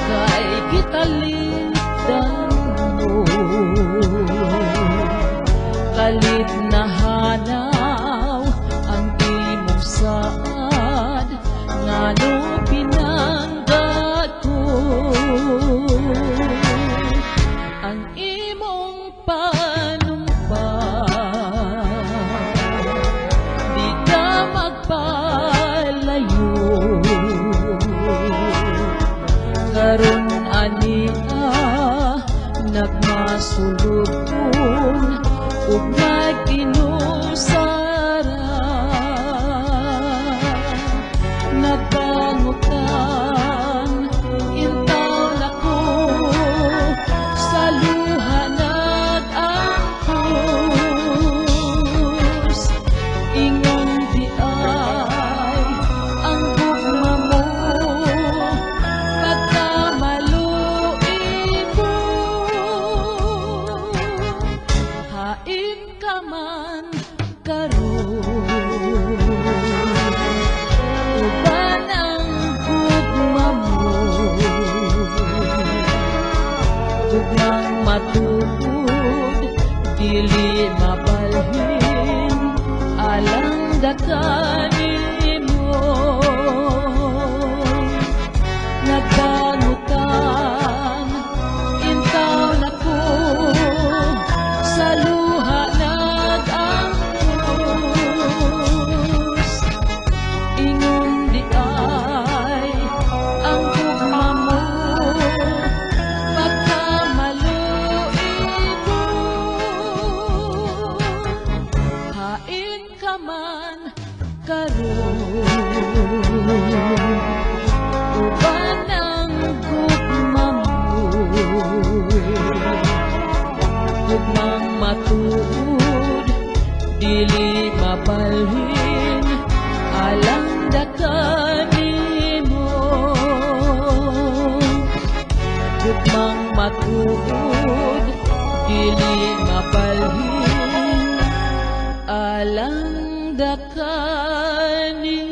kay gitalidan mo, kalit na hanaw ang imong saad, ngano pinanggad ko ang imong panumpang, di ka magpalayo. Karon ania nagmasulubon ug nag-inusara, nagpangutan intaw na ko sa luha nag-angkos. Ingon di ay ang gugma mo pagkamaluin mo, hain ka man karon, uban ang gugma mo, gugmang matuod dili mabalhin, alang gakanin mo. Nagpangutan intaw na ko sa luha nag-angkos. Ingon di ay ang gugma mo pagkamaluin mo, hain ka man karon, uban ang gugma mo, gugmang matuod dili mabalhin, alang dakanin mo. Gugmang matuod dili mabalhin, alang dakanin